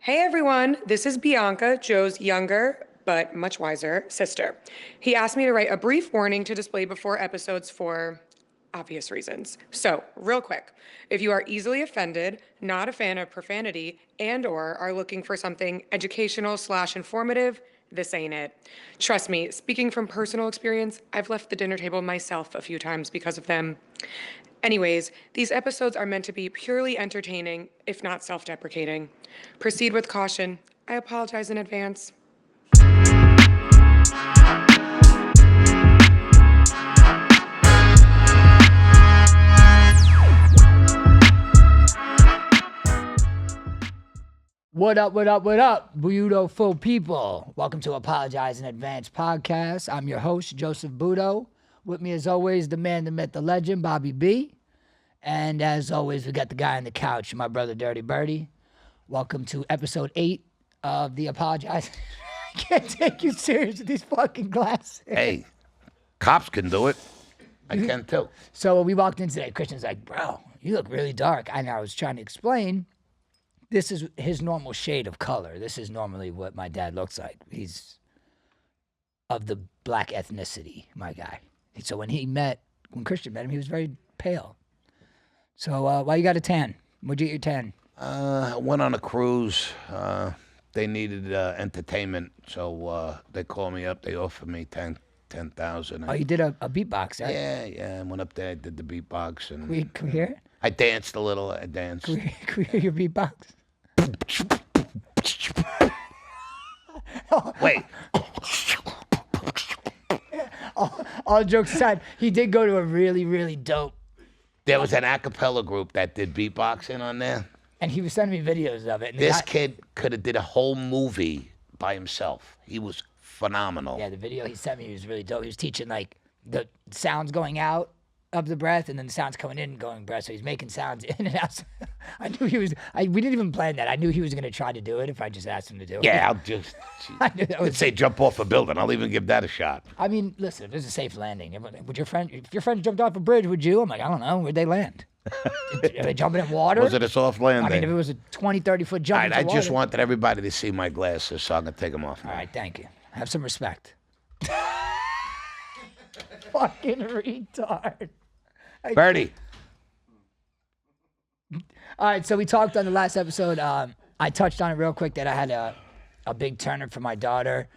Hey everyone, this is Bianca, Joe's younger, but much wiser sister. He asked me to write a brief warning to display before episodes for obvious reasons. So, real quick, if you are easily offended, not a fan of profanity, and/or are looking for something educational/informative, this ain't it. Trust me, speaking from personal experience, I've left the dinner table myself a few times because of them. Anyways, these episodes are meant to be purely entertaining, if not self-deprecating. Proceed with caution. I apologize in advance. What up, beautiful people? Welcome to Apologize in Advance podcast. I'm your host, Joseph Budo. With me, as always, the man, the myth, the legend, Bobby B. And as always, we got the guy on the couch, my brother, Dirty Birdie. Welcome to episode 8 of the Apologize. I can't take you serious with these fucking glasses. Hey, cops can do it. I can too. So when we walked in today, Christian's like, bro, you look really dark. And I was trying to explain, this is his normal shade of color. This is normally what my dad looks like. He's of the black ethnicity, my guy. So when Christian met him, he was very pale. So why you got a tan? Where'd you get your tan? I went on a cruise. They needed entertainment, so they called me up. They offered me $10,000. Oh, you did a beatbox, right? Yeah. I went up there, did the beatbox, and Can we hear it? I danced a little. I danced. Can we hear your beatbox? Wait. All jokes aside, he did go to a really, really dope. There was an a cappella group that did beatboxing on there. And he was sending me videos of it. And This kid could have did a whole movie by himself. He was phenomenal. Yeah, the video he sent me was really dope. He was teaching like the sounds going out of the breath and then the sounds coming in and going breath. So he's making sounds in and out. I knew he was, we didn't even plan that. I knew he was going to try to do it if I just asked him to do it. Yeah, I'll just I knew that was, say jump off a building. I'll even give that a shot. I mean, listen, if there's a safe landing, if your friend jumped off a bridge, would you? I'm like, I don't know. Where'd they land? Are they jumping in water? Was it a soft landing? I mean, if it was a 20, 30-foot jump into I water. just wanted everybody to see my glasses, so I'm going to take them off now. All right, thank you. Have some respect. Fucking retard. Birdie. All right, so we talked on the last episode. I touched on it real quick that I had a big turnip for my daughter.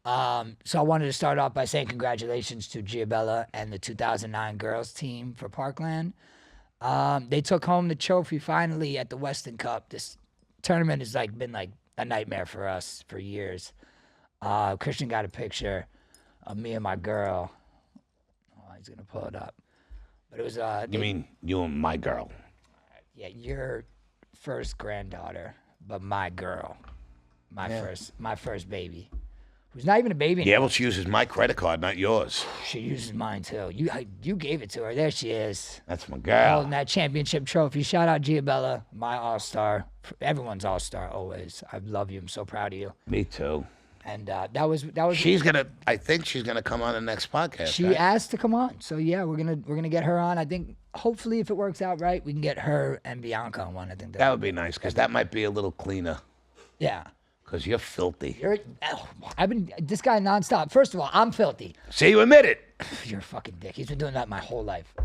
So I wanted to start off by saying congratulations to Giabella and the 2009 girls team for Parkland. They took home the trophy finally at the Weston Cup. This tournament has been a nightmare for us for years. Christian got a picture of me and my girl. Oh, he's gonna pull it up. But it was You mean you and my girl? Yeah, your first granddaughter, but my girl, my first baby, who's not even a baby anymore. Yeah, well, she uses my credit card, not yours. She uses mine too. You gave it to her. There she is. That's my girl. Holding that championship trophy. Shout out Giabella, my all-star. Everyone's all-star always. I love you. I'm so proud of you. Me too. And that was. I think she's gonna come on the next podcast. She asked to come on, so yeah, we're gonna get her on. I think hopefully if it works out right, we can get her and Bianca on one. I think that would be nice because that might be a little cleaner. Yeah. Because you're filthy. I've been this guy nonstop. First of all, I'm filthy. See, you admit it. You're a fucking dick. He's been doing that my whole life. We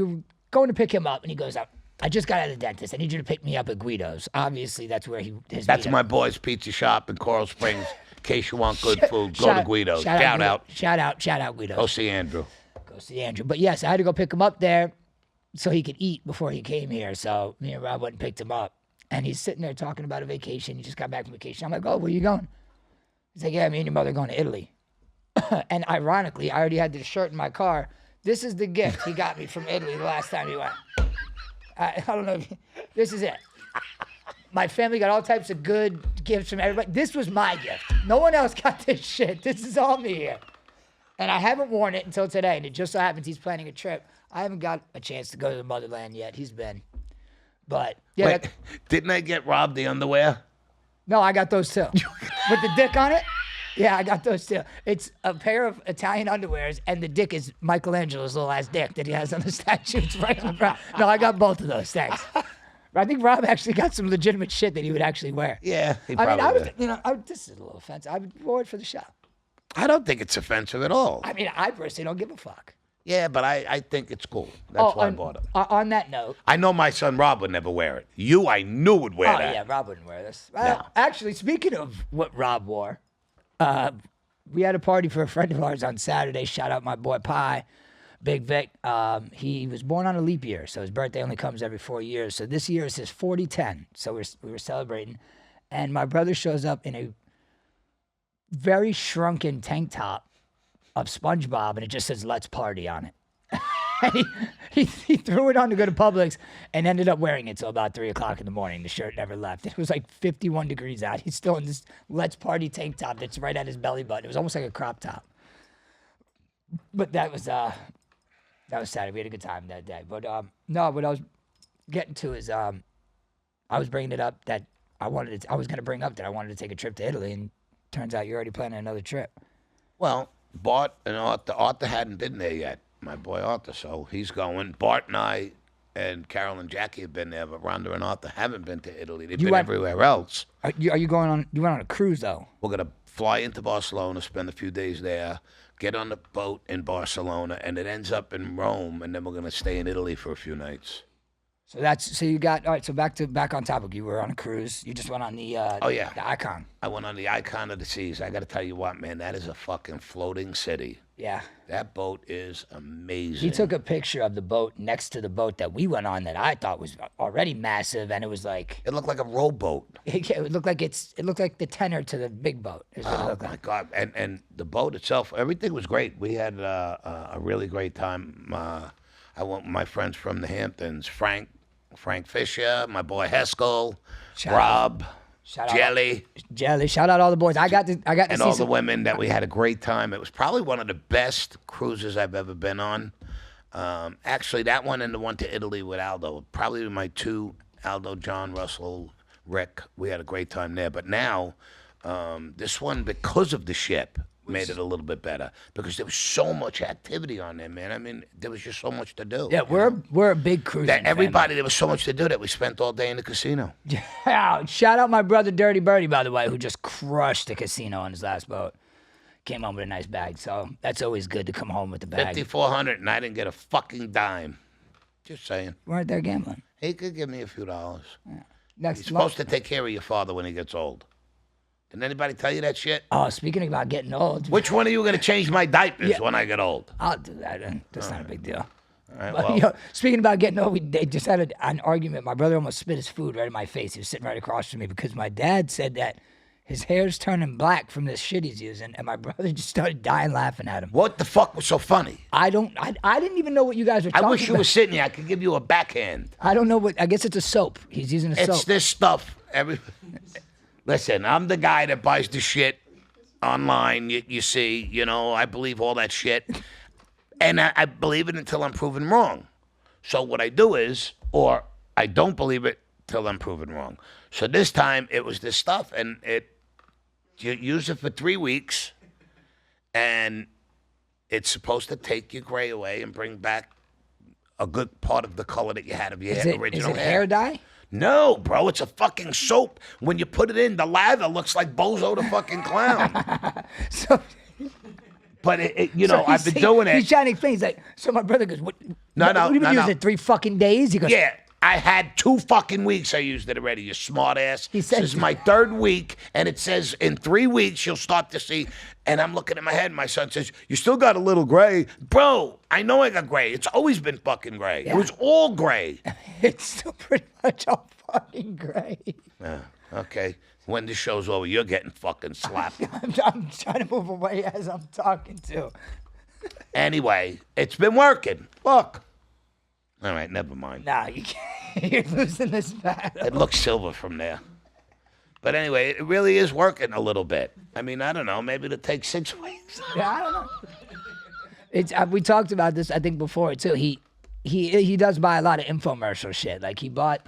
were going to pick him up, and he goes out. I just got out of the dentist. I need you to pick me up at Guido's. Obviously, that's where That's my boy's pizza shop in Coral Springs. In case you want good food, go to Guido's. Shout out. Shout out Guido's. Go see Andrew. But yes, I had to go pick him up there so he could eat before he came here. So me and Rob went and picked him up. And he's sitting there talking about a vacation. He just got back from vacation. I'm like, oh, where you going? He's like, yeah, me and your mother are going to Italy. And ironically, I already had this shirt in my car. This is the gift he got me from Italy the last time he went. I don't know. This is it. My family got all types of good gifts from everybody. This was my gift. No one else got this shit. This is all me here. And I haven't worn it until today. And it just so happens he's planning a trip. I haven't got a chance to go to the motherland yet. He's been. But, yeah. Wait, didn't I get Rob the underwear? No, I got those too. With the dick on it? Yeah, I got those too. It's a pair of Italian underwears, and the dick is Michelangelo's little ass dick that he has on the statue. It's right on the front. No, I got both of those. Thanks. I think Rob actually got some legitimate shit that he would actually wear. Yeah, he I probably mean, I was, did. you know, this is a little offensive. I wore it for the show. I don't think it's offensive at all. I mean, I personally don't give a fuck. Yeah, but I think it's cool. That's why I bought it. On that note. I know my son Rob would never wear it. You, I knew would wear that. Yeah, Rob wouldn't wear this. No. Actually, speaking of what Rob wore, we had a party for a friend of ours on Saturday. Shout out my boy Pi, Big Vic. He was born on a leap year, so his birthday only comes every 4 years. So this year is his 40-10. So we were celebrating. And my brother shows up in a very shrunken tank top of SpongeBob, and it just says "Let's Party" on it. And he threw it on to go to Publix and ended up wearing it till about 3 o'clock in the morning. The shirt never left. It was like 51 degrees out. He's still in this "Let's Party" tank top that's right at his belly button. It was almost like a crop top. But that was Saturday. We had a good time that day. But no, what I was getting to is I was bringing it up that I was going to bring up that I wanted to take a trip to Italy, and turns out you're already planning another trip. Well, Bart and Arthur hadn't been there yet. My boy Arthur, so he's going. Bart and I and Carol and Jackie have been there, but Rhonda and Arthur haven't been to Italy. They've been everywhere else. Are you going on? You went on a cruise though. We're gonna fly into Barcelona, spend a few days there, get on the boat in Barcelona, and it ends up in Rome, and then we're gonna stay in Italy for a few nights. So you got all right. So back on topic. You were on a cruise. You just went on the the Icon. I went on the Icon of the Seas. I got to tell you what, man, that is a fucking floating city. Yeah. That boat is amazing. He took a picture of the boat next to the boat that we went on that I thought was already massive, and it was like it looked like a rowboat. It looked like the tenor to the big boat. Oh my God! And the boat itself, everything was great. We had a really great time. I went with my friends from the Hamptons, Frank Fisher, my boy Heskel, Rob, Jelly. Shout out all the boys. I got to and see all the women that we had a great time. It was probably one of the best cruises I've ever been on. Actually, that one and the one to Italy with Aldo, probably my two, Aldo, John, Russell, Rick. We had a great time there. But now, this one, because of the ship, made it a little bit better because there was so much activity on there, man. I mean, there was just so much to do. Yeah, we're a big cruising family. There was so much to do that we spent all day in the casino. Yeah, shout out my brother Dirty Birdie, by the way, who just crushed the casino on his last boat. Came home with a nice bag, so that's always good to come home with the bag. $5,400, and I didn't get a fucking dime. Just saying. Weren't there gambling? He could give me a few dollars. Yeah. He's supposed to take care of your father when he gets old. Didn't anybody tell you that shit? Oh, speaking about getting old. Which one of you are going to change my diapers when I get old? I'll do that. That's not a big deal. All right, But, well, speaking about getting old, they just had an argument. My brother almost spit his food right in my face. He was sitting right across from me because my dad said that his hair's turning black from this shit he's using, and my brother just started dying laughing at him. what the fuck was so funny? I didn't even know what you guys were talking about. I wish you were sitting here. I could give you a backhand. I don't know what. I guess it's a soap. He's using a soap. It's this stuff. Listen, I'm the guy that buys the shit online. You see, I believe all that shit. And I believe it until I'm proven wrong. So what I do is, or I don't believe it till I'm proven wrong. So this time it was this stuff, and you use it for 3 weeks, and it's supposed to take your gray away and bring back a good part of the color that you had of your original Is it hair dye? No, bro, it's a fucking soap. When you put it in, the lather looks like Bozo the fucking clown. But I've been doing it. He's trying to explain. He's like, so my brother goes, what have you been using it 3 fucking days? He goes, yeah, I had 2 fucking weeks I used it already, you smart ass. He said, this is my 3rd week, and it says in 3 weeks you'll start to see. And I'm looking at my head, and my son says, you still got a little gray. Bro, I know I got gray. It's always been fucking gray. Yeah. It was all gray. It's still pretty much all fucking gray. Okay. When this show's over, you're getting fucking slapped. I'm trying to move away as I'm talking to. Anyway, it's been working. Look. All right, never mind. Nah, you can't. You're losing this battle. It looks silver from there. But anyway, it really is working a little bit. I mean, I don't know. Maybe it'll take 6 weeks. Yeah, I don't know. It's we talked about this, I think, before too. He does buy a lot of infomercial shit. Like he bought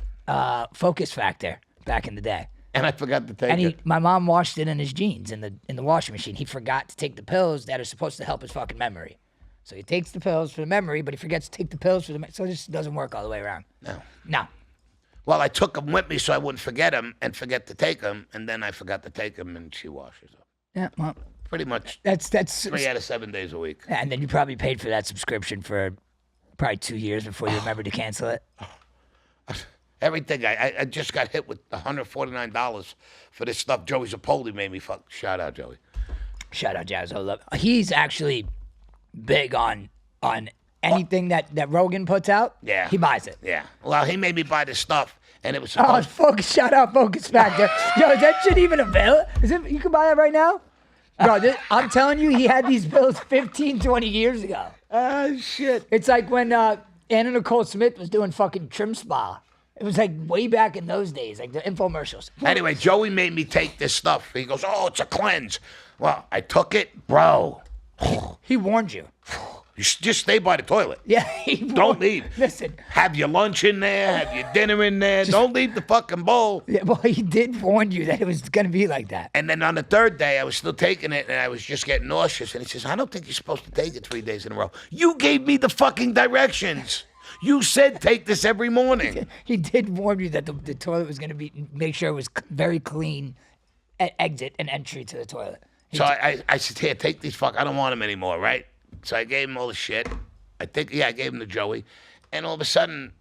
Focus Factor back in the day. And I forgot to take it. My mom washed it in his jeans in the washing machine. He forgot to take the pills that are supposed to help his fucking memory. So he takes the pills for the memory, but he forgets to take the pills for the so it just doesn't work all the way around. No. No. Well, I took them with me so I wouldn't forget them and forget to take them, and then I forgot to take them, and she washes them. Yeah, well, Pretty much that's 3 out of 7 days a week. and then you probably paid for that subscription for probably 2 years before you remembered to cancel it. Everything. I just got hit with $149 for this stuff. Joey Zapoli made me fuck. Shout out, Joey. Shout out Jazzo. Love. He's actually big on anything that Rogan puts out. Yeah. He buys it. Yeah. Well, he made me buy this stuff, and it was Oh, supposed. focus! Shout out, Focus Factor. Yo, is that shit even available? Is it? You can buy that right now, bro. I'm telling you, he had these bills 15, 20 years ago. Shit. It's like when Anna Nicole Smith was doing fucking Trim Spa. It was like way back in those days, like the infomercials. Anyway, Joey made me take this stuff. He goes, "Oh, it's a cleanse." Well, I took it, bro. He warned you. You just stay by the toilet. Yeah, he Don't warned- leave. Listen. Have your lunch in there. Have your dinner in there. Don't leave the fucking bowl. Yeah, well, he did warn you that it was gonna be like that. And then on the third day, I was still taking it, and I was just getting nauseous. And he says, "I don't think you're supposed to take it 3 days in a row." You gave me the fucking directions. You said take this every morning. He did warn you that the toilet was gonna be make sure it was very clean, exit and entry to the toilet. So I said, "Here, take these I don't want them anymore, right?" So I gave him all the shit. I gave him to Joey. And all of a sudden,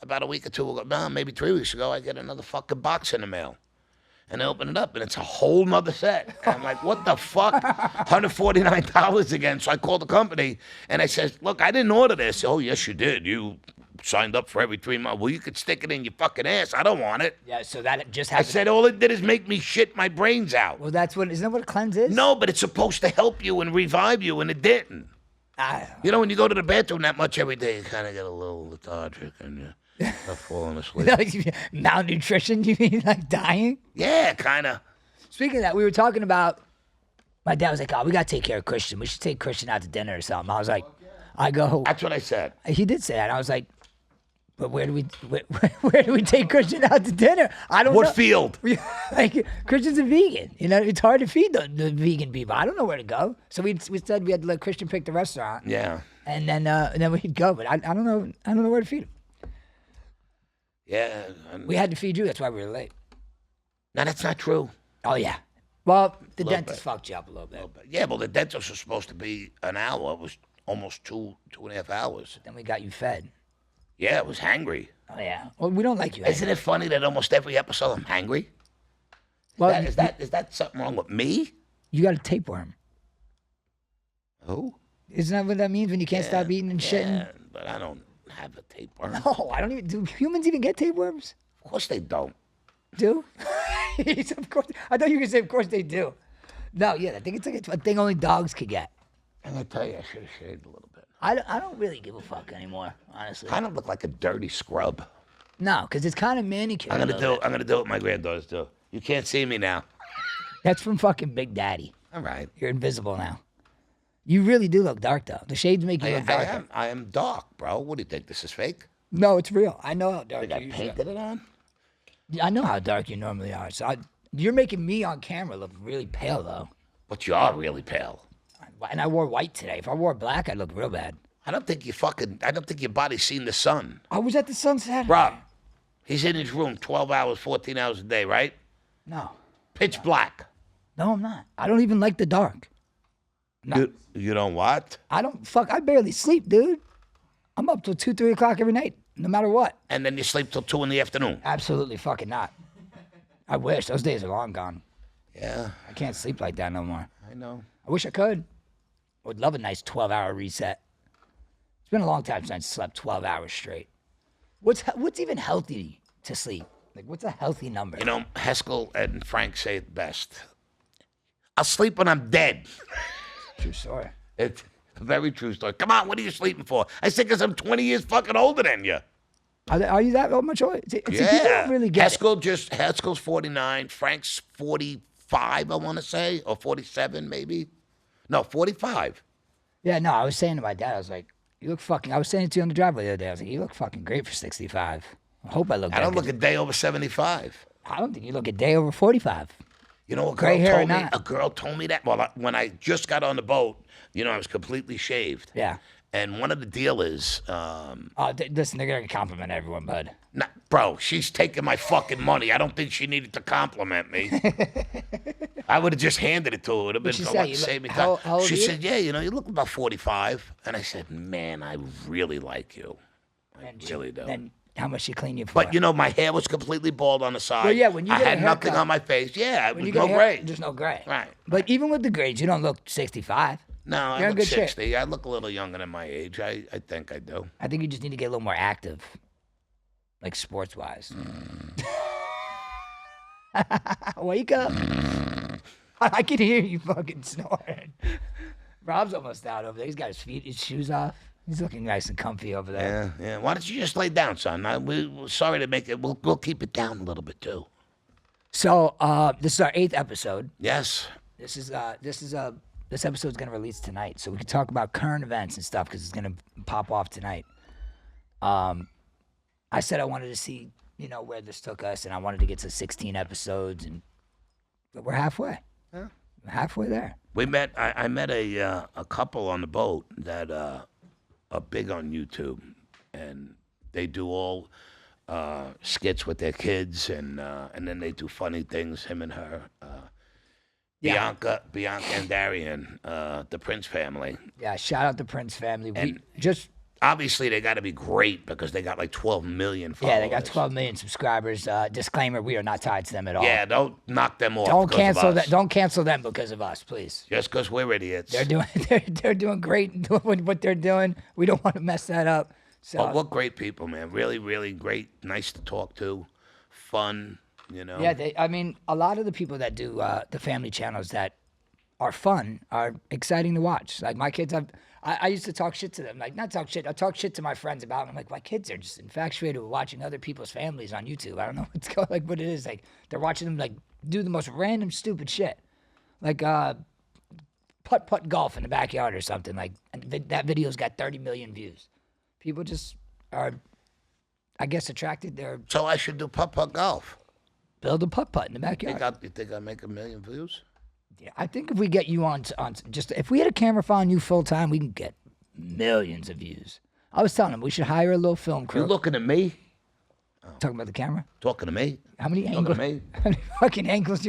about a week or two ago, no, maybe 3 weeks ago, I get another fucking box in the mail. And I open it up, and it's a whole nother set. And I'm like, what the fuck? $149 again. So I called the company, and I said, "Look, I didn't order this." "Oh, yes, you did. You signed up for every 3 months." "Well, you could stick it in your fucking ass. I don't want it." Yeah, so that just I happened. said, all it did is make me shit my brains out. Well, isn't that what a cleanse is? No, but it's supposed to help you and revive you, and it didn't. You know, when you go to the bathroom that much every day, you kind of get a little lethargic and you start falling asleep. Malnutrition, you mean like dying? Yeah, kind of. Speaking of that, we were talking about, my dad was like, "Oh, we got to take care of Christian. We should take Christian out to dinner or something." I was like, That's what I said. he did say that. I was like, but where do we take Christian out to dinner? I don't know. What field? Like, Christian's a vegan. You know, it's hard to feed the vegan people. I don't know where to go. So we said we had to let Christian pick the restaurant. Yeah. And then we'd go, but I don't know where to feed him. Yeah. We had to feed you. That's why we were late. No, that's not true. Oh yeah. Well, the Little dentist bit. fucked you up a little bit. Yeah, well, the dentist was supposed to be an hour. It was almost 2.5 hours. Then we got you fed. Yeah, it was hangry. Oh yeah. Well, we don't like you. Isn't it funny that almost every episode I'm hangry? Well, Is that something wrong with me? you got a tapeworm. Oh. Isn't that what that means when you can't stop eating and shitting? Yeah, but I don't have a tapeworm. No, I don't even. Do humans even get tapeworms? Of course they don't. Do? Of course. I thought you were gonna say, of course they do. No, yeah, I think it's like a thing only dogs could get. I'm gonna tell you, I should have shaved a little bit. I don't really give a fuck anymore, honestly. Kind of look like a dirty scrub. No, because it's kind of manicured. I'm a gonna little do. bit. I'm gonna do what my granddaughters do. You can't see me now. That's from fucking Big Daddy. All right. You're invisible now. You really do look dark though. The shades make you look darker. I am dark, bro. What do you think? This is fake? No, it's real. I know how dark Think I you usually painted it on? are. I know how dark you normally are. So you're making me on camera look really pale though. But you are really pale. And I wore white today. If I wore black, I'd look real bad. I don't think your body's seen the sun. I was at the sunset. Rob, he's in his room 12 hours, 14 hours a day, right? No. Pitch black. No, I'm not. I don't even like the dark. No. You don't what? I barely sleep, dude. I'm up till 2, 3 o'clock every night, no matter what. And then you sleep till 2 in the afternoon. Absolutely fucking not. I wish. Those days are long gone. Yeah, I can't sleep like that no more. I know. I wish I could. I would love a nice 12-hour reset. It's been a long time since I slept 12 hours straight. What's even healthy to sleep? Like, what's a healthy number? You know, Haskell and Frank say it best. I'll sleep when I'm dead. True story. It's a very true story. Come on, what are you sleeping for? I said because I'm 20 years fucking older than you. Are you that much older? See, people Yeah. don't really get it. Haskell's 49. Frank's 45, I want to say, or 47 maybe. No, 45. Yeah, no, I was saying to my dad, I was like, you look fucking, I was saying it to you on the driveway the other day. I was like, you look fucking great for 65. I hope I look I don't good. look a day over 75. I don't think you look a day over 45. You know, Gray hair or not. a girl told me that. Well, when I just got on the boat, you know, I was completely shaved. Yeah. And one of the deal is, Listen, they're gonna compliment everyone, bud. nah, bro, she's taking my fucking money. I don't think she needed to compliment me. I would have just handed it to her. It would have been she for say? what, You to look- save me how- time. how old She are you? said, yeah, you look about 45. And I said, man, I really like you. I really do. Then how much she clean you for? But, my hair was completely bald on the side. Well, yeah, when you I get a had nothing haircut- on my face. Yeah, it when was you get no hair, gray. there's no gray. Right. But even with the grades, you don't look 65. No, I You're in look good shape. 60. I look a little younger than my age. I think I do. I think you just need to get a little more active, like sports wise. Wake up! I can hear you fucking snoring. Rob's almost out over there. He's got his shoes off. He's looking nice and comfy over there. Yeah. Why don't you just lay down, son? We're sorry to make it. We'll keep it down a little bit too. So this is our 8th episode. Yes. This episode's gonna release tonight, so we can talk about current events and stuff because it's gonna pop off tonight. I said I wanted to see, where this took us, and I wanted to get to 16 episodes, and we're halfway. Yeah. We're halfway there. We met. I met a couple on the boat that are big on YouTube, and they do all skits with their kids, and then they do funny things. Him and her. Yeah. Bianca and Darian, the Prince family. Yeah, shout out the Prince family. And obviously they got to be great because they got like 12 million followers. Yeah, they got 12 million subscribers. Disclaimer: we are not tied to them at all. Yeah, don't knock them off. Don't because cancel of us. that. Don't cancel them because of us, please. Just because we're idiots. They're doing great doing what they're doing. We don't want to mess that up. So But what great people, man. Really, really great. Nice to talk to. Fun, yeah, a lot of the people that do the family channels that are fun are exciting to watch. Like my kids I used to talk shit to them. Like not talk shit. I talk shit to my friends about them. I'm like, my kids are just infatuated with watching other people's families on YouTube. I don't know what it is. Like they're watching them like do the most random stupid shit. Like putt golf in the backyard or something. Like and that video's got 30 million views. People just are, I guess, attracted. They're So I should do putt-putt golf. build a putt in the backyard. You think I make 1 million views? Yeah, I think if we get you on just if we had a camera following you full time, we can get millions of views. I was telling him we should hire a little film crew. You looking at me? Talking about the camera. Talking to me? How many Talking angles? to me? How many fucking angles?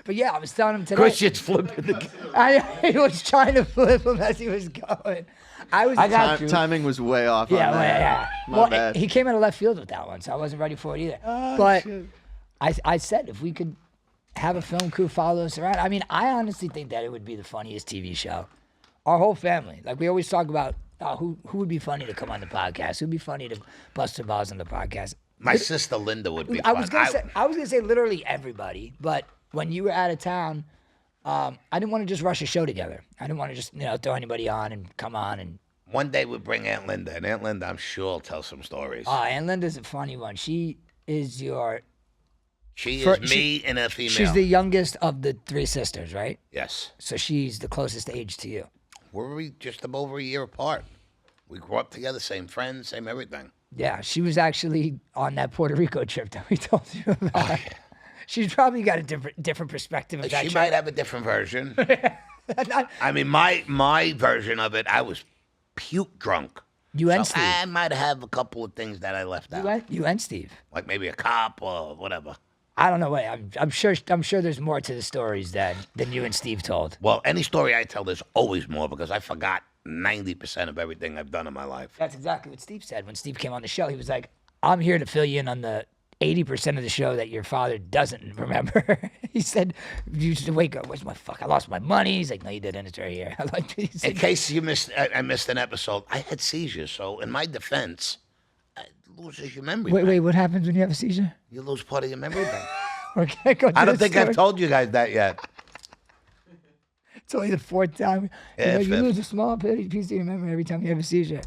But yeah, I was telling him today. Christian's flipping the He was trying to flip him as he was going. I got you. Timing was way off. Yeah, on that. yeah. My Well, bad. he came out of left field with that one, so I wasn't ready for it either. But I said if we could have a film crew follow us around. I mean, I honestly think that it would be the funniest TV show. Our whole family. Like we always talk about who would be funny to come on the podcast, who'd be funny to bust their balls on the podcast. My sister Linda would be I fun. was gonna say literally everybody, but when you were out of town, I didn't want to just rush a show together. I didn't want to just throw anybody on and come on and. One day we'll bring Aunt Linda, and Aunt Linda, I'm sure, will tell some stories. Aunt Linda's a funny one. She is your. She is me and a female. She's the youngest of the 3 sisters, right? Yes. So she's the closest age to you. We're just over a year apart. We grew up together, same friends, same everything. Yeah, she was actually on that Puerto Rico trip that we told you about. She's probably got a different perspective of that She trip. might have a different version. I mean, my version of it, I was puke drunk. You and So Steve. I might have a couple of things that I left out, You and Steve. like maybe a cop or whatever. I don't know. Wait, I'm sure there's more to the stories than you and Steve told. Well, any story I tell, there's always more because I forgot 90% of everything I've done in my life. That's exactly what Steve said when Steve came on the show. He was like, "I'm here to fill you in on the 80% of the show that your father doesn't remember." He said, "You used to wake up. Where's my fuck? I lost my money." He's like, "No, you didn't. It's right here." In case you I missed an episode, I had seizures. So in my defense, it loses your memory. back. Wait. What happens when you have a seizure? You lose part of your memory back. Okay, go I don't through think the I've story. told you guys that yet. It's only the 4th time. Yeah, you fifth. lose a small piece of your memory every time you have a seizure.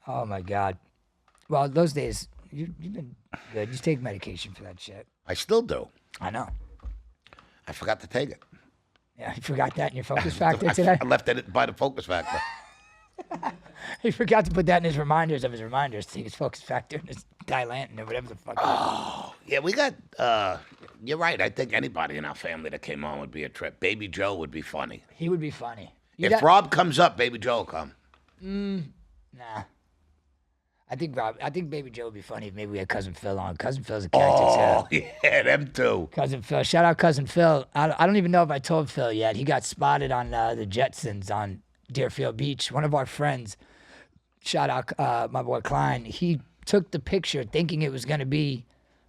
Oh my God. Well, those days you've been good. You take medication for that shit. I still do. I know. I forgot to take it. Yeah, you forgot that in your focus factor today. I left it by the focus factor. He forgot to put that in his reminders of his reminders. Take his focus factor and his Dilantin or whatever the fuck. Yeah, we got. You're right. I think anybody in our family that came on would be a trip. Baby Joe would be funny. He would be funny. If Rob comes up, Baby Joe will come. Nah. I think Baby Joe would be funny if maybe we had Cousin Phil on. Cousin Phil's a character too. Yeah, them two. Cousin Phil. Shout out Cousin Phil. I don't even know if I told Phil yet. He got spotted on the Jetsons on Deerfield Beach. One of our friends, shout out my boy Klein, he took the picture thinking it was going to be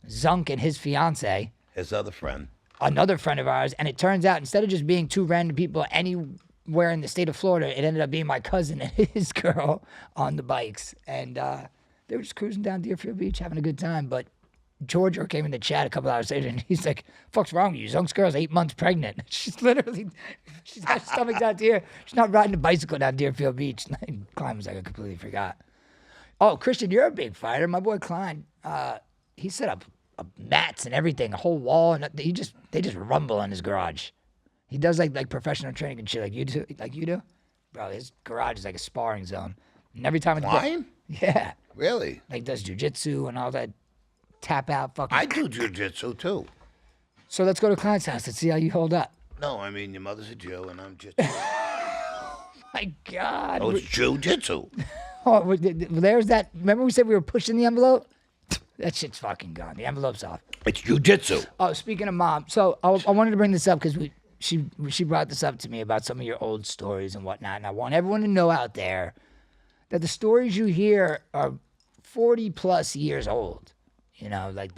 Zunk and his fiance. His other friend. Another friend of ours. And it turns out instead of just being two random people anywhere in the state of Florida, it ended up being my cousin and his girl on the bikes. And they were just cruising down Deerfield Beach having a good time. But Georgia came in the chat a couple hours later and he's like, "Fuck's wrong with you? Zunk's girl's 8 months pregnant." She's got her stomach out here. She's not riding a bicycle down Deerfield Beach. And Klein was like, "I completely forgot." Oh, Christian, you're a big fighter. My boy Klein, he set up mats and everything, a whole wall, and they just rumble in his garage. He does like professional training and shit like you do. Bro, his garage is like a sparring zone. And every time Klein? Yeah. Really? Like does jujitsu and all that tap out fucking. I do jujitsu too. So let's go to Klein's house. Let's see how you hold up. No, I mean your mother's a Jew and I'm just. My God. Oh, it's jujitsu. Oh, there's that. Remember we said we were pushing the envelope? That shit's fucking gone. The envelope's off. It's jujitsu. Oh, speaking of mom, so I wanted to bring this up because she brought this up to me about some of your old stories and whatnot, and I want everyone to know out there that the stories you hear are 40 plus years old. You know, like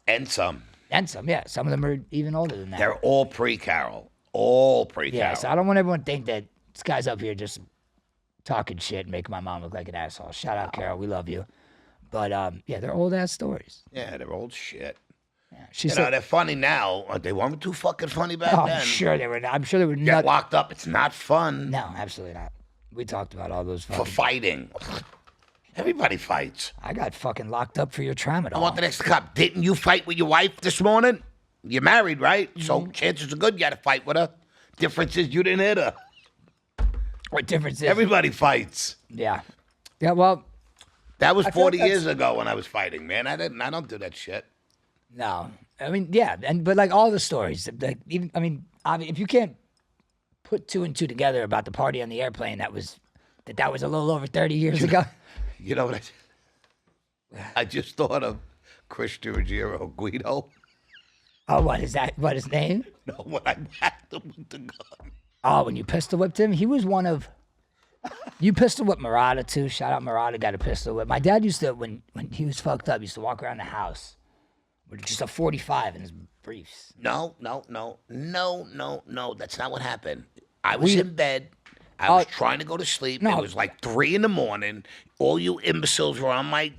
And some. yeah. Some of them are even older than that. They're all pre-Carol. All pre-Carol. Yeah, so I don't want everyone to think that this guy's up here just talking shit and making my mom look like an asshole. Shout out, Carol. We love you. But, yeah, they're old-ass stories. Yeah, they're old shit. Yeah. She You said, know, they're funny now. They weren't too fucking funny back oh, then. I'm sure they were Get not. locked up. It's not fun No, absolutely not. We talked about all those for fucking. fighting. Everybody fights. I got fucking locked up for your tramadol. I want the next cop. Didn't you fight with your wife this morning? You're married, right? So chances are good you got to fight with her. Difference is you didn't hit her. What difference is? Everybody fights. Yeah. Yeah, well, That was I feel 40 like years ago when I was fighting, man. I don't do that shit. no. I mean, yeah, but like all the stories, like even if you can't put two and two together about the party on the airplane, that was a little over 30 years ago. You know what I just thought of Chris Ruggiero Guido. Oh, what is that? What his name? No, when I whacked him with the gun. Oh, when you pistol whipped him, he was one of. You pistol whipped Murata too. Shout out Murata, got a pistol whip. My dad used to when he was fucked up, he used to walk around the house with just a 45 in his briefs. No. That's not what happened. I was in bed. I was trying to go to sleep. No. It was like 3 a.m. All you imbeciles were on my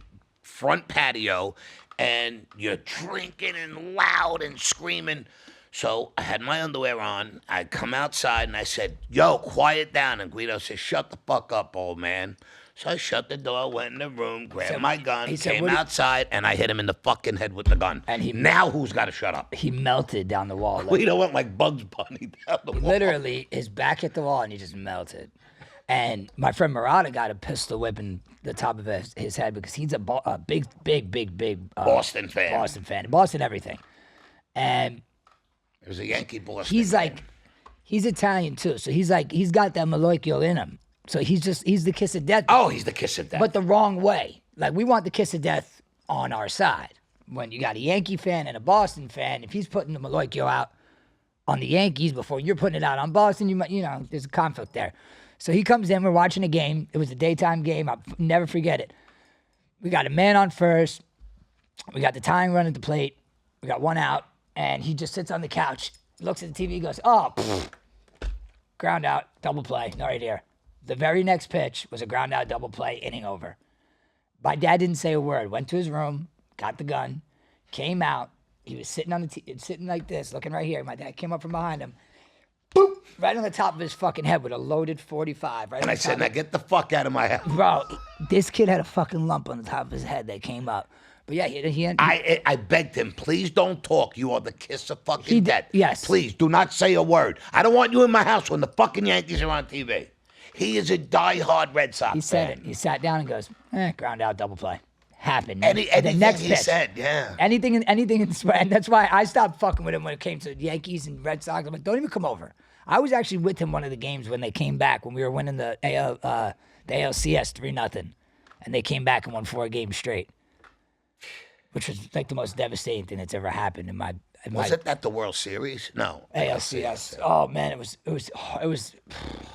front patio, and you're drinking and loud and screaming. So I had my underwear on. I come outside and I said, "Yo, quiet down." And Guido said, "Shut the fuck up, old man." So I shut the door, went in the room, grabbed my gun, came outside, and I hit him in the fucking head with the gun. And now who's got to shut up? He melted down the wall. Guido went like Bugs Bunny down the wall. Literally, his back hit the wall and he just melted. And my friend Murata got a pistol whip in the top of his head because he's a big Boston fan. Boston everything. And It was a Yankee Boston. he's like, he's Italian too. So he's got that Malocchio in him. So he's the kiss of death. Oh, he's the kiss of death. But the wrong way. Like, we want the kiss of death on our side. When you got a Yankee fan and a Boston fan, if he's putting the Malocchio out on the Yankees before you're putting it out on Boston, there's a conflict there. So he comes in, we're watching a game. It was a daytime game. I'll never forget it. We got a man on first. We got the tying run at the plate. We got one out. And he just sits on the couch, looks at the TV, goes, "Oh, ground out, double play, no right here." The very next pitch was a ground out, double play, inning over. My dad didn't say a word. Went to his room, got the gun, came out. He was sitting on sitting like this, looking right here. My dad came up from behind him, boop, right on the top of his fucking head with a loaded 45. Right. And I said, "Now get the fuck out of my house." Bro, this kid had a fucking lump on the top of his head that came up. But yeah, I begged him, "Please don't talk. You are the kiss of fucking death. Yes. Please do not say a word. I don't want you in my house when the fucking Yankees are on TV." He is a diehard Red Sox He said fan. it. He sat down and goes, ground out, double play. Happened. Anything the next he pitch, said, yeah. Anything in sweat. And that's why I stopped fucking with him when it came to the Yankees and Red Sox. I'm like, don't even come over. I was actually with him one of the games when they came back, when we were winning the the ALCS 3-0, and they came back and won 4 games straight, which was like the most devastating thing that's ever happened in my. Wasn't that the World Series? No. ALCS. Oh man, it was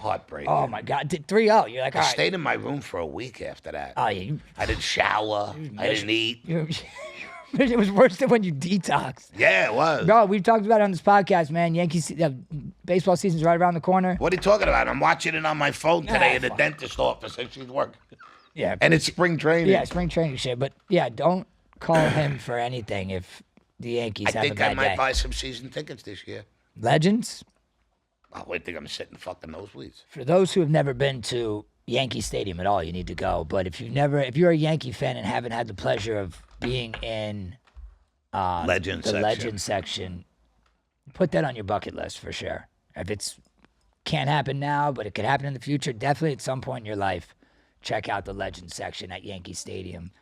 Heartbreaking. Oh my God, 3-0. You're like, all I right. stayed in my room for a week after that. Oh yeah, I didn't shower. I didn't eat. It was worse than when you detoxed. Yeah, it was. Bro, we've talked about it on this podcast, man. Yankees baseball season's right around the corner. What are you talking about? I'm watching it on my phone today in the fuck. dentist office, and she's working. Yeah, And it's spring training. yeah, spring training shit. But yeah, don't call him for anything if the Yankees I have a think I bad might day. buy some season tickets this year. Legends. Oh, I think I'm sitting fucking nosebleeds. For those who have never been to Yankee Stadium at all, you need to go. But if you're a Yankee fan and haven't had the pleasure of being in Legend the section. legend section, put that on your bucket list for sure. If it's can't happen now, but it could happen in the future, definitely at some point in your life, check out the legend section at Yankee Stadium.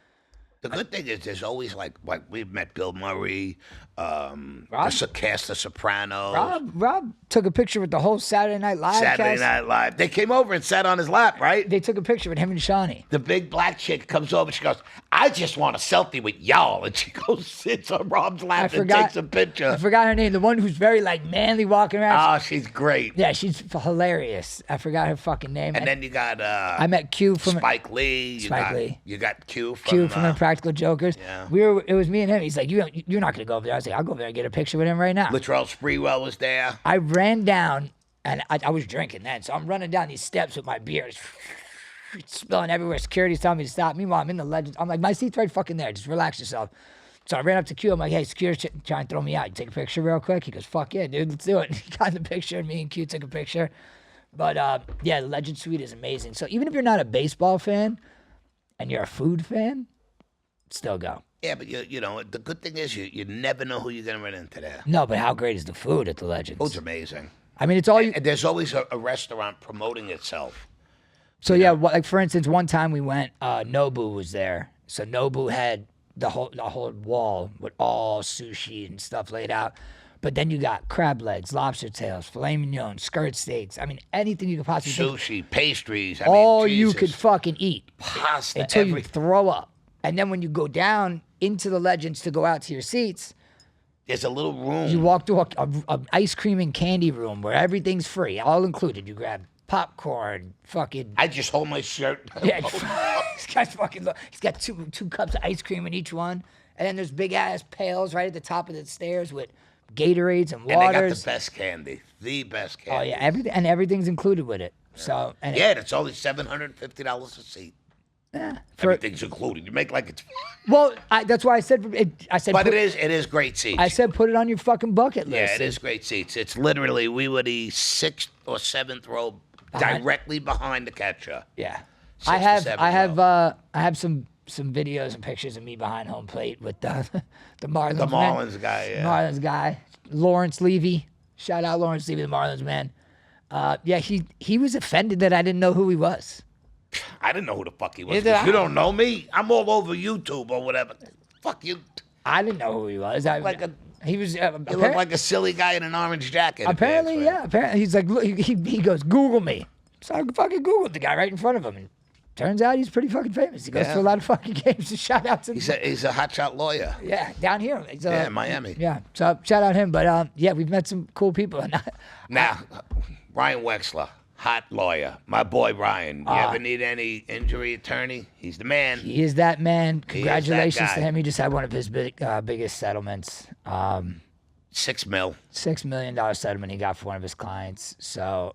The good thing is there's always like we've met Bill Murray, Rob? the cast of Sopranos. Rob took a picture with the whole Saturday Night Live Saturday cast. Night Live. They came over and sat on his lap, right? They took a picture with him and Shawnee. The big black chick comes over. She goes, "I just want a selfie with y'all," and she goes sits on Rob's lap and takes a picture. I forgot her name. The one who's very like manly walking around. Oh, she's great. Yeah, she's hilarious. I forgot her fucking name. And then you got I met Q from Spike Lee. Spike Lee. You got Q from Impractical Jokers. yeah. It was me and him. He's like, you're not gonna go over there. I was like, I'll go over there and get a picture with him right now. Latrell Sprewell was there. I ran down, and I was drinking then, so I'm running down these steps with my beer. It's spilling everywhere. Security's telling me to stop. Meanwhile, I'm in the Legends. I'm like, my seat's right fucking there. Just relax yourself. So I ran up to Q. I'm like, hey, security's trying to throw me out. You take a picture real quick? He goes, fuck yeah, dude, let's do it. He got in the picture, and me and Q took a picture. But yeah, the Legend Suite is amazing. So even if you're not a baseball fan and you're a food fan, still go. Yeah, but you know the good thing is you never know who you're gonna run into there. No, but how great is the food at the Legends? Food's amazing. I mean, it's all you. And there's always a restaurant promoting itself. So yeah, like for instance, one time we went, Nobu was there. So Nobu had the whole wall with all sushi and stuff laid out. But then you got crab legs, lobster tails, filet mignon, skirt steaks. I mean, anything you could possibly think. Sushi, pastries. All Jesus. you could fucking eat. Pasta, until you throw up. And then when you go down into the Legends to go out to your seats, there's a little room. you walk to a ice cream and candy room where everything's free, all included. You grab popcorn, fucking. I just hold my shirt. Yeah, this guy's fucking. He's got two cups of ice cream in each one, and then there's big ass pails right at the top of the stairs with Gatorades and waters. And they got the best candy, the best candy. Oh yeah, everything's included with it. So and yeah, it's only $750 a seat. Yeah, Everything's included. You make like it's. Well, that's why I said But it is great seats. I said put it on your fucking bucket list. Yeah, it is great seats. It's literally we were the 6th or 7th row, directly behind the catcher. Yeah, 6th I or 7th row. I have some videos and pictures of me behind home plate with the Marlins. The man. Marlins guy. Yeah. Marlins guy, Lawrence Levy. Shout out Lawrence Levy, the Marlins man. Yeah, he was offended that I didn't know who he was. I didn't know who the fuck he was. Neither I. You don't know me. I'm all over YouTube or whatever. Fuck you. I didn't know who he was. He was. You look like a silly guy in an orange jacket. Apparently, yeah. Apparently, he's like, look, he goes, Google me. So I fucking Googled the guy right in front of him, and turns out he's pretty fucking famous. He goes to a lot of fucking games. So shout out to him. He's a hotshot lawyer. Yeah, down here. In Miami. Yeah, so shout out him. But yeah, we've met some cool people. Now, Ryan Wexler, hot lawyer. My boy Ryan. You ever need any injury attorney? He's the man. He is that man. Congratulations guy. to him. He just had one of his biggest settlements. $6 million. $6 million settlement he got for one of his clients. So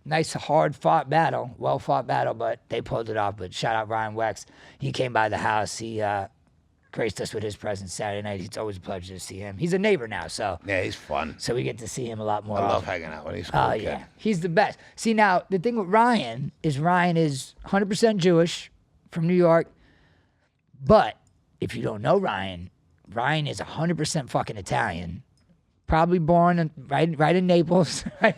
nice, hard fought battle, well fought battle, but they pulled it off. But shout out Ryan Wex. He came by the house. He graced us with his presence Saturday night. It's always a pleasure to see him. He's a neighbor now, so Yeah, he's fun. so we get to see him a lot more. I love often. hanging out with him. He's a cool Oh kid. yeah, he's the best. See now, the thing with Ryan is 100% Jewish from New York, but if you don't know Ryan is 100% fucking Italian. Probably born right in Naples, right?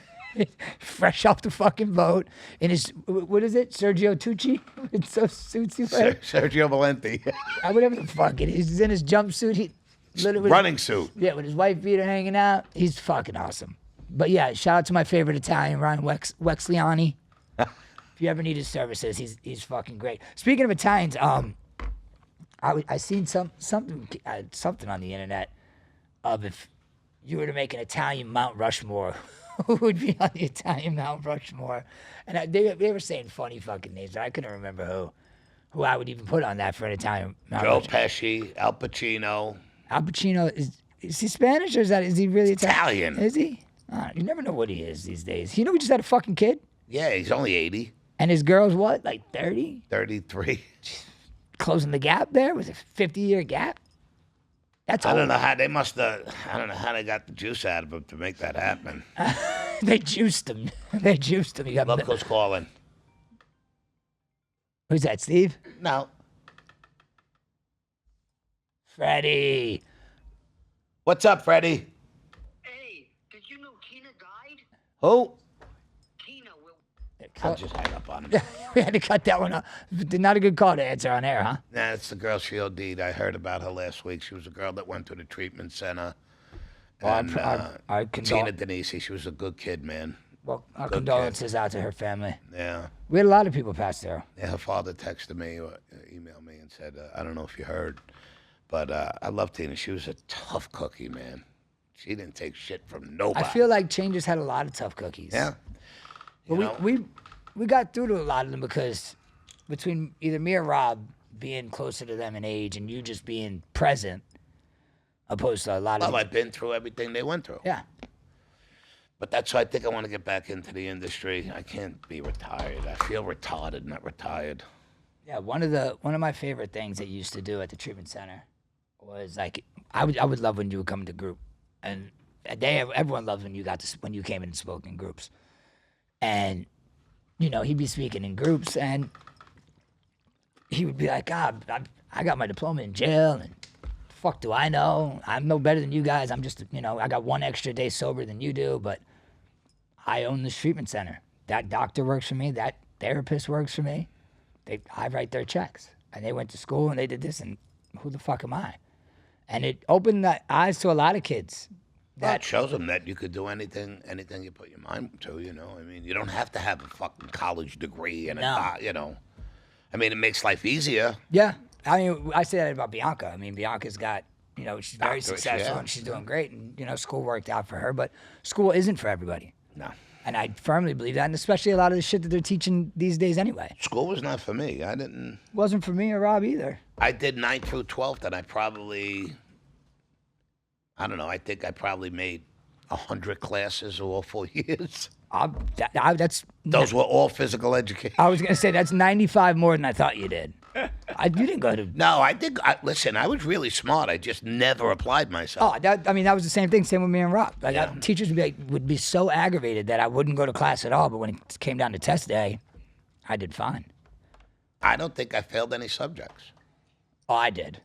Fresh off the fucking boat in his, what is it, Sergio Tucci? It's so suitsy for him. Sergio Valenti. Whatever the fuck it is. He's in his jumpsuit. He literally Running suit. Yeah, with his white feet are hanging out. He's fucking awesome. But yeah, shout out to my favorite Italian, Ryan Wexliani. If If you ever need his services, he's fucking great. Speaking of Italians, I seen something on the internet of if you were to make an Italian Mount Rushmore, who would be on the Italian Mount Rushmore? And they were saying funny fucking names, but I couldn't remember who I would even put on that for an Italian Mount Joe Rushmore. Pesci, Al Pacino. Al Pacino is he Spanish or is he really Italian. Is he? You never know what he is these days. You know, he just had a fucking kid. Yeah, he's only 80. And his girl's what, like 30? 33. Closing the gap there? Was it a 50-year gap? That's I old. don't know how they must have. I don't know how they got the juice out of him to make that happen. They juiced him. They juiced him. Look who's calling. Who's that, Steve? No. Freddie. What's up, Freddie? Hey, did you know Tina died? Who? Tina will. I'll just hang up on him. We had to cut that one off. Not a good call to answer on air, huh? Nah, it's the girl she OD'd. I heard about her last week. She was a girl that went to the treatment center. Well, And I Tina Denise, she was a good kid, man. Well, our Good condolences out to her family. Yeah. We had a lot of people pass there. Yeah, her father texted me or emailed me and said, I don't know if you heard, but I love Tina. She was a tough cookie, man. She didn't take shit from nobody. I feel like Changers had a lot of tough cookies. Yeah. But we got through to a lot of them because between either me or Rob being closer to them in age and you just being present, opposed to a lot of Well, I've been through everything they went through. yeah. But that's why I think I want to get back into the industry. I can't be retired. I feel retarded, not retired. Yeah, one of my favorite things that you used to do at the treatment center was like I would love when you would come to group, and everyone loves when you came in and spoke in groups, and you know he'd be speaking in groups and he would be like, I got my diploma in jail and fuck do I know? I'm no better than you guys. I'm just I got one extra day sober than you do, but I own this treatment center. That doctor works for me. That therapist works for me. I write their checks. And they went to school and they did this, and who the fuck am I? And it opened the eyes to a lot of kids. That shows them that you could do anything you put your mind to, I mean, you don't have to have a fucking college degree and I mean, it makes life easier. Yeah. I mean, I say that about Bianca. I mean, Bianca's got, she's very Doctorate, successful yeah. and she's doing great. And, school worked out for her, but school isn't for everybody. No. And I firmly believe that, and especially a lot of the shit that they're teaching these days anyway. School was not for me. Wasn't for me or Rob either. I did 9th through 12th, and I think I probably made 100 classes all 4 years. Those were all physical education. I was going to say, that's 95 more than I thought you did. You didn't go to... No, listen, I was really smart. I just never applied myself. Oh, that was the same thing. Same with me and Rob. Teachers would be so aggravated that I wouldn't go to class at all. But when it came down to test day, I did fine. I don't think I failed any subjects. Oh, I did.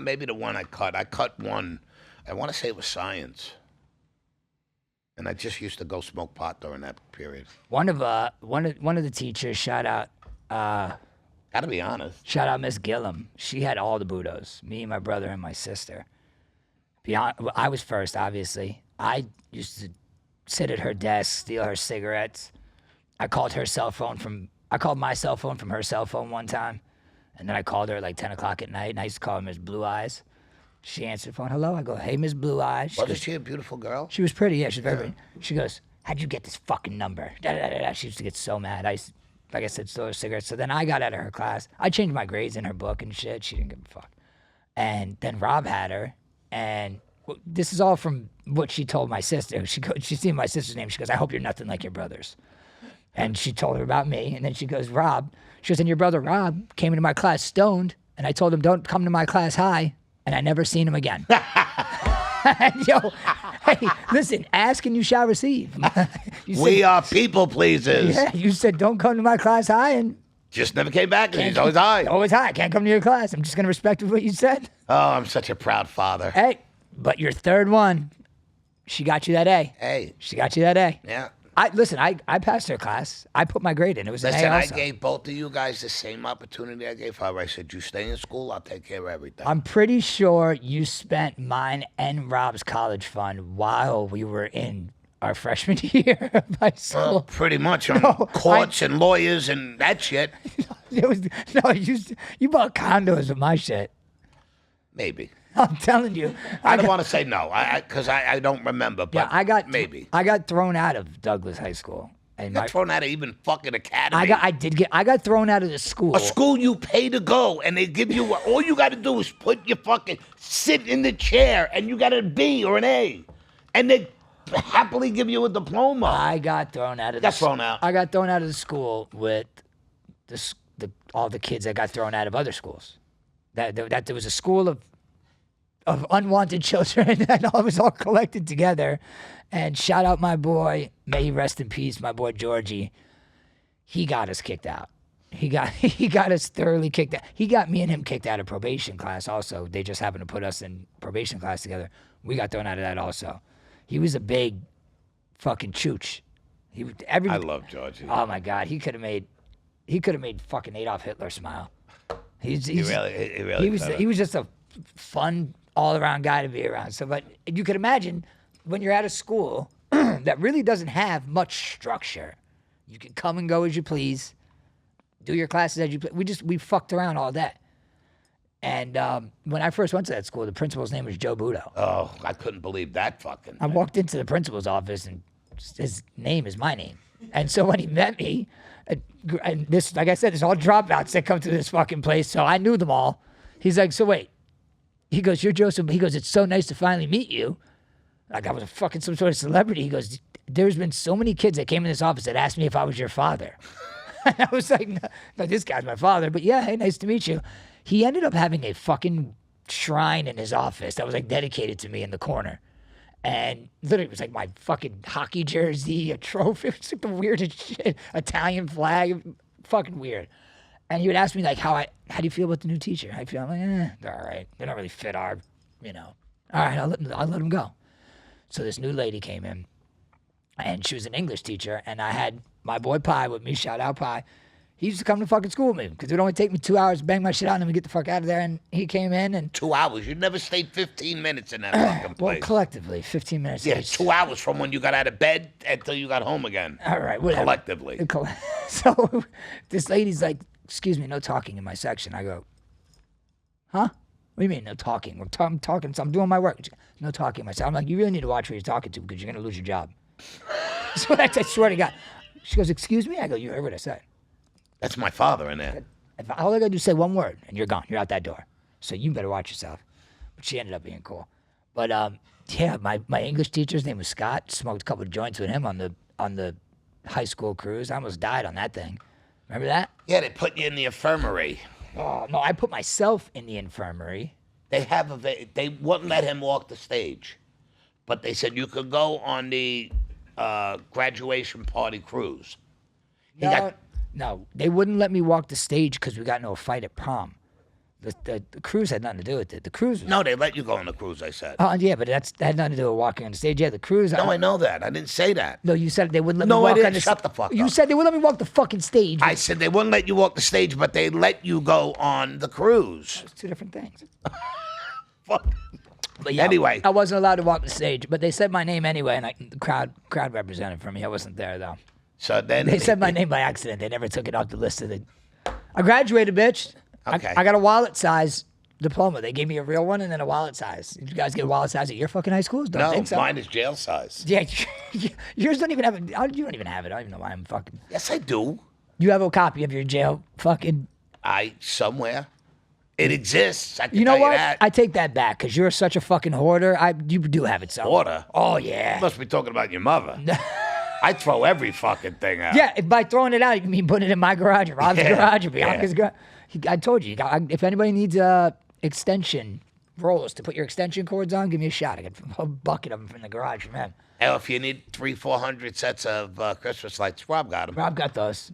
Maybe the one I cut. I cut one. I want to say it was science. And I just used to go smoke pot during that period. One of the teachers, shout out. Gotta be honest. Shout out Miss Gillum. She had all the Budos. Me, my brother, and my sister. I was first, obviously. I used to sit at her desk, steal her cigarettes. I called my cell phone from her cell phone one time. And then I called her at like 10 o'clock at night, and I used to call her Miss Blue Eyes. She answered the phone. Hello. I go, hey, Miss Blue Eyes. Wasn't she a beautiful girl? She was pretty. Yeah, she was very pretty. She goes, how'd you get this fucking number? She used to get so mad. Like I said, stole her cigarettes. So then I got out of her class. I changed my grades in her book and shit. She didn't give a fuck. And then Rob had her. And this is all from what she told my sister. She seen my sister's name. She goes, I hope you're nothing like your brothers. And she told her about me. And then she goes, and your brother Rob came into my class stoned. And I told him, don't come to my class high. And I never seen him again. Yo, hey, listen, ask and you shall receive. We are people pleasers. Yeah, you said don't come to my class high, and just never came back, and he's always high. Always high. Can't come to your class. I'm just going to respect what you said. Oh, I'm such a proud father. Hey, but your third one, she got you that A. Hey. She got you that A. Yeah. I passed her class. I put my grade in. It was an A Listen, I also. gave both of you guys the same opportunity I gave her. I said, you stay in school, I'll take care of everything. I'm pretty sure you spent mine and Rob's college fund while we were in our freshman year of high school. Well, pretty much on No, courts and lawyers and that shit. It was no, you bought condos with my shit. Maybe. I'm telling you. I don't want to say no, because I don't remember. But Yeah, maybe. I got thrown out of Douglas High School. And Got thrown out of even fucking academy. I got thrown out of the school. A school you pay to go, and they give you all you got to do is sit in the chair, and you got a B or an A, and they happily give you a diploma. I got thrown out of. I got thrown out of the school with all the kids that got thrown out of other schools. That there was a school of unwanted children, and it was all collected together. And shout out my boy, may he rest in peace, my boy Georgie. He got us kicked out. He got us thoroughly kicked out. He got me and him kicked out of probation class also. They just happened to put us in probation class together. We got thrown out of that also. He was a big fucking chooch. I love Georgie. Oh my God, he could have made fucking Adolf Hitler smile. He really he was just a fun all around guy to be around. So, but you could imagine when you're at a school that really doesn't have much structure. You can come and go as you please, do your classes as you please. We fucked around all day. And when I first went to that school, the principal's name was Joe Budo. Oh, I couldn't believe that fucking. I walked into the principal's office and his name is my name. And so when he met me, and this, like I said, it's all dropouts that come to this fucking place. So I knew them all. He's like, so wait. He goes, you're Joseph. He goes, it's so nice to finally meet you. Like I was a fucking some sort of celebrity. He goes, there's been so many kids that came in this office that asked me if I was your father. And I was like, no, this guy's my father. But yeah, hey, nice to meet you. He ended up having a fucking shrine in his office that was like dedicated to me in the corner. And literally it was like my fucking hockey jersey, a trophy. It was like the weirdest shit. Italian flag. Fucking weird. And he would ask me like, how do you feel about the new teacher? How do you feel? I'm like, they're all right. They don't really fit our, All right, I'll let them go. So this new lady came in, and she was an English teacher, and I had my boy Pi with me. Shout out Pi. He used to come to fucking school with me because it would only take me 2 hours to bang my shit out and then we get the fuck out of there. And he came in and 2 hours. You never stayed 15 minutes in that fucking place. Well, collectively, 15 minutes. Yeah, 2 hours from when you got out of bed until you got home again. All right, whatever. Collectively. So this lady's like, excuse me, no talking in my section. I go, huh? What do you mean, no talking? I'm talking, so I'm doing my work. No talking myself. I'm like, you really need to watch who you're talking to because you're going to lose your job. So I swear to God. She goes, excuse me? I go, you heard what I said. That's my father in there. All I got to do is say one word, and you're gone. You're out that door. So you better watch yourself. But she ended up being cool. But, yeah, my English teacher's name was Scott. Smoked a couple of joints with him on the high school cruise. I almost died on that thing. Remember that? Yeah, they put you in the infirmary. Oh, no, I put myself in the infirmary. They wouldn't let him walk the stage, but they said you could go on the graduation party cruise. No, they wouldn't let me walk the stage because we got into a fight at prom. The cruise had nothing to do with it. The cruise was... No, they let you go on the cruise, I said. Oh, yeah, but that had nothing to do with walking on the stage. Yeah, the cruise... No, I know that. I didn't say that. No, you said they wouldn't let me No, walk I didn't. on the... Shut the fuck up. You said they wouldn't let me walk the fucking stage. I said they wouldn't let you walk the stage, but they let you go on the cruise. It's two different things. Fuck. But yeah, Anyway. I wasn't allowed to walk the stage, but they said my name anyway, and the crowd represented for me. I wasn't there, though. So then... They said my name by accident. They never took it off the list of the... I graduated, bitch. Okay. I got a wallet size diploma. They gave me a real one and then a wallet size. Did you guys get a wallet size at your fucking high schools? Don't think so. Mine is jail size. Yeah, yours don't even have it. You don't even have it. I don't even know why I'm fucking... Yes, I do. You have a copy of your jail fucking... Somewhere. It exists. I can You know tell what? you that. I take that back because you're such a fucking hoarder. You do have it somewhere. Hoarder? Oh, yeah. You must be talking about your mother. I throw every fucking thing out. Yeah, by throwing it out, you mean putting it in my garage or Rob's garage or Bianca's garage. I told you, if anybody needs extension rollers to put your extension cords on, give me a shot. I got a bucket of them from the garage, man. Hell, if you need 300-400 sets of Christmas lights, Rob got them. Rob got those.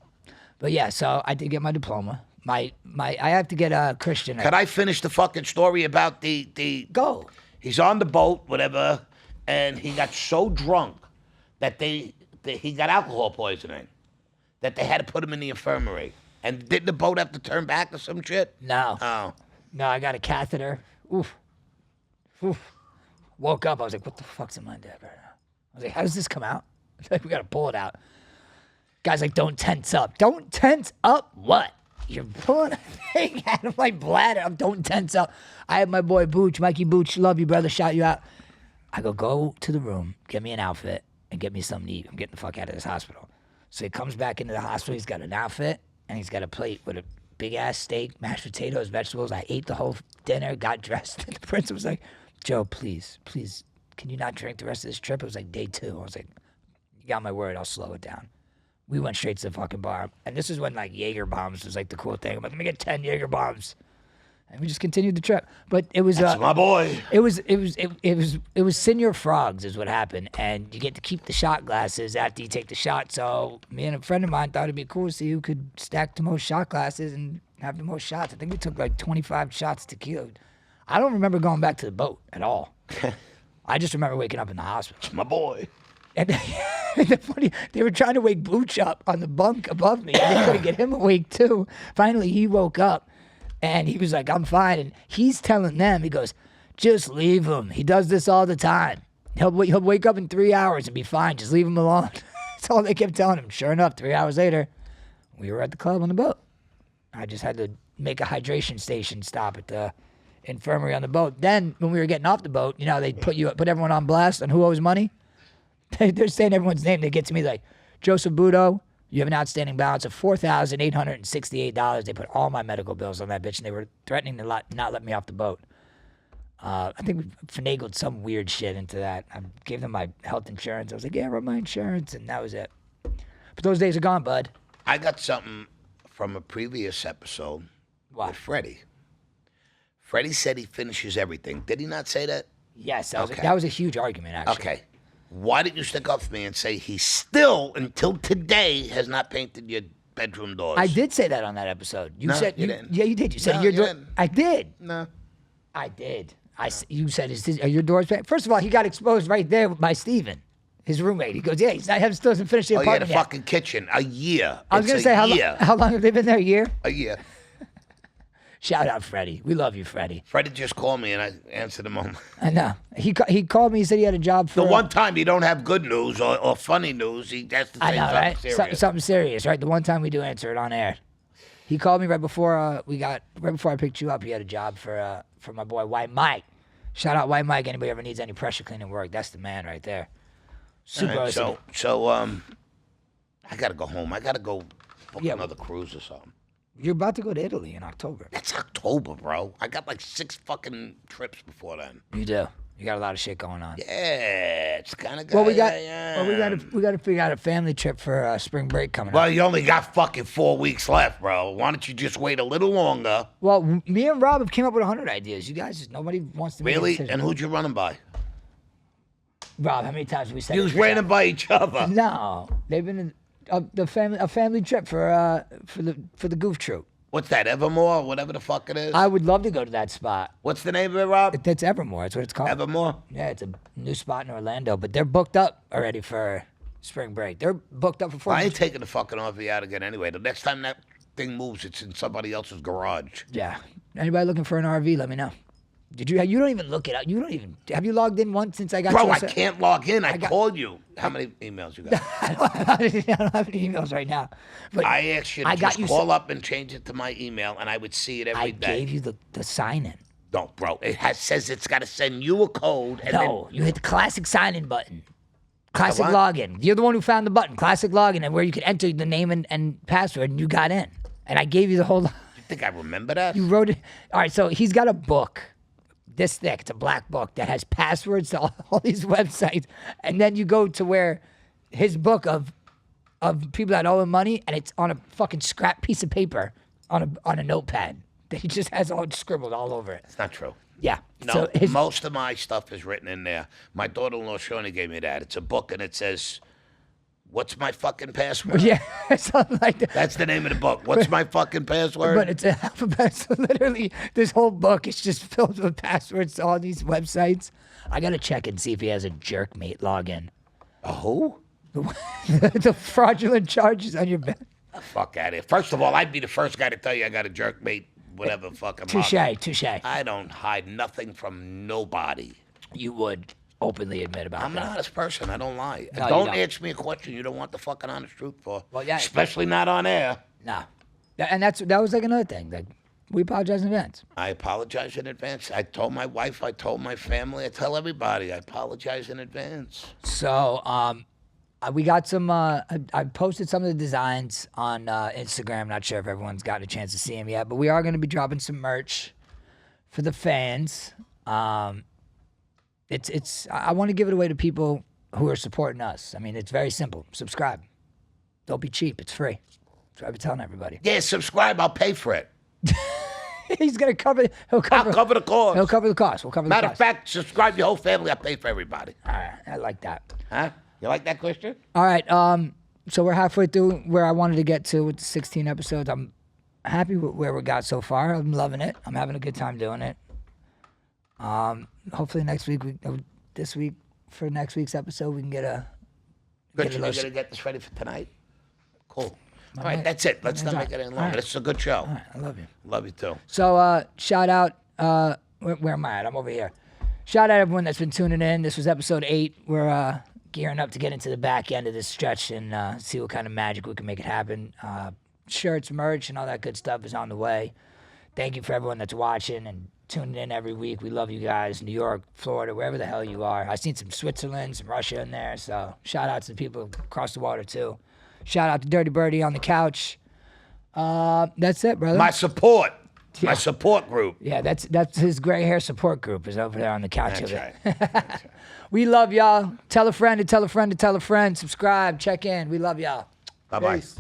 But yeah, so I did get my diploma. I have to get a Christian. Can I finish the fucking story about the... Go. He's on the boat, whatever, and he got so drunk that he got alcohol poisoning, that they had to put him in the infirmary. And didn't the boat have to turn back or some shit? No. Oh. No, I got a catheter. Oof. Woke up, I was like, what the fuck's in my dad right now? I was like, how does this come out? Like, we got to pull it out. Guy's like, don't tense up. Don't tense up what? You're pulling a thing out of my bladder. Don't tense up. I have my boy Booch, Mikey Booch. Love you, brother. Shout you out. I go to the room, get me an outfit, and get me something to eat. I'm getting the fuck out of this hospital. So he comes back into the hospital. He's got an outfit, and he's got a plate with a big-ass steak, mashed potatoes, vegetables. I ate the whole dinner, got dressed. And the prince was like, Joe, please, can you not drink the rest of this trip? It was like day 2. I was like, you got my word. I'll slow it down. We went straight to the fucking bar. And this is when, like, Jaeger bombs was, like, the cool thing. I'm like, let me get 10 Jaeger bombs. And we just continued the trip. But it was... That's my boy. It was Senior Frogs is what happened. And you get to keep the shot glasses after you take the shot. So me and a friend of mine thought it'd be cool to see who could stack the most shot glasses and have the most shots. I think we took, like, 25 shots tequila. I don't remember going back to the boat at all. I just remember waking up in the hospital. That's my boy. And the funny, they were trying to wake Booch up on the bunk above me, and they couldn't get him awake too. Finally, he woke up, and he was like, I'm fine. And he's telling them, he goes, just leave him. He does this all the time. He'll wake up in 3 hours and be fine. Just leave him alone. That's all they kept telling him. Sure enough, 3 hours later, we were at the club on the boat. I just had to make a hydration station stop at the infirmary on the boat. Then, when we were getting off the boat, you know, they put everyone on blast on who owes money. They're saying everyone's name. They get to me like, Joseph Budo, you have an outstanding balance of $4,868. They put all my medical bills on that bitch, and they were threatening to not let me off the boat. I think we finagled some weird shit into that. I gave them my health insurance. I was like, yeah, I wrote my insurance, and that was it. But those days are gone, bud. I got something from a previous episode with Freddie. Freddie said he finishes everything. Did he not say that? Yes, that was a huge argument, actually. Okay. Why didn't you stick up for me and say he still, until today, has not painted your bedroom doors? I did say that on that episode. You said you didn't. Yeah, you did. You said No, your you door. didn't. I did. No. I did. You said, are your doors painted? First of all, he got exposed right there by Steven, his roommate. He goes, yeah, still doesn't finish the apartment the yet. fucking kitchen. A year. I was going to say, how long have they been there? A year? A year. Shout out, Freddie. We love you, Freddie. Freddie just called me and I answered him. I know. He called me. He said he had a job for... The one time you don't have good news or funny news, he has to say something serious. Something serious, right? The one time we do answer it on air. He called me right before I picked you up. He had a job for my boy White Mike. Shout out White Mike. Anybody ever needs any pressure cleaning work, that's the man right there. Super. Right, so I gotta go home. I gotta go book another cruise or something. You're about to go to Italy in October. That's October, bro. I got like 6 fucking trips before then. You do. You got a lot of shit going on. Yeah, it's kind of good. Well, we got to figure out a family trip for spring break coming up. Well, you only got fucking 4 weeks left, bro. Why don't you just wait a little longer? Well, me and Rob have came up with 100 ideas. You guys, nobody wants to make a Really? decision. And who'd you running by? Rob, how many times have we said? You was running by each other. No, they've been in a family trip for the Goof Troop. What's that, Evermore? Whatever the fuck it is? I would love to go to that spot. What's the name of it, Rob? That's Evermore. That's what it's called. Evermore? Yeah, it's a new spot in Orlando, but they're booked up already for spring break. They're booked up for 4 I ain't months. taking the fucking RV out again anyway. The next time that thing moves, it's in somebody else's garage. Yeah. Anybody looking for an RV, let me know. You don't even look it up. Have you logged in once since I got Bro, you? I can't log in. I called you. How many emails you got? I don't have any emails right now. But I asked you to just call up and change it to my email, and I would see it every day. I gave you the sign-in. No, bro. It says it's got to send you a code. And No, you hit the classic sign-in button. Classic what? login. You're the one who found the button. Classic login, and where you could enter the name and password, and you got in. And I gave you the whole... You think I remember that? You wrote it. All right, so he's got a book this thick. It's a black book that has passwords to all these websites. And then you go to where his book of people that owe him money, and it's on a fucking scrap piece of paper on a notepad that he just has all scribbled all over it. It's not true. Yeah. No, So most of my stuff is written in there. My daughter-in-law, Shawnee, gave me that. It's a book, and it says, what's my fucking password? yeah, something like that. That's the name of the book. What's my fucking password? But it's an alphabet, so literally this whole book is just filled with passwords to all these websites. I gotta check and see if he has a jerkmate login. A who? The fraudulent charges on your back. Fuck out of here. First of all, I'd be the first guy to tell you I got a jerkmate, whatever fucking Touche. I don't hide nothing from nobody. You would. openly admit about I'm an that. honest person. I don't lie. No, you Don't don't. ask me a question you don't want the fucking honest truth for. Well, yeah. Especially not on air. No. And that was like another thing. Like, we apologize in advance. I apologize in advance. I told my wife, I told my family, I tell everybody, I apologize in advance. So, we got some. I posted some of the designs on Instagram. Not sure if everyone's gotten a chance to see them yet, but we are going to be dropping some merch for the fans. It's. I want to give it away to people who are supporting us. I mean, it's very simple. Subscribe. Don't be cheap. It's free. That's what I've been telling everybody. Yeah, subscribe. I'll pay for it. He's gonna cover. I'll cover the cost. He'll cover the cost. We'll cover the Matter cost. of fact, subscribe your whole family. I'll pay for everybody. All right, I like that. Huh? You like that question? All right. So we're halfway through where I wanted to get to with the 16 episodes. I'm happy with where we got so far. I'm loving it. I'm having a good time doing it. Hopefully next week, this week for next week's episode, we can get a. Good. Get a You're little going to get this ready for tonight? Cool. All might- right, that's it. Let's not might make drop. it any All longer. right. This is a good show. All right, I love you. Love you too. So shout out. Where am I at? I'm over here. Shout out everyone that's been tuning in. This was episode 8. We're gearing up to get into the back end of this stretch and see what kind of magic we can make it happen. Shirts, merch, and all that good stuff is on the way. Thank you for everyone that's watching and tuning in every week. We love you guys. New York, Florida, wherever the hell you are. I've seen some Switzerland, some Russia in there. So shout out to the people across the water too. Shout out to Dirty Birdie on the couch. That's it, brother. My support. My support group. Yeah, that's his gray hair support group is over there on the couch. That's of it. right. That's right. We love y'all. Tell a friend to tell a friend to tell a friend. Subscribe. Check in. We love y'all. Bye-bye. Peace.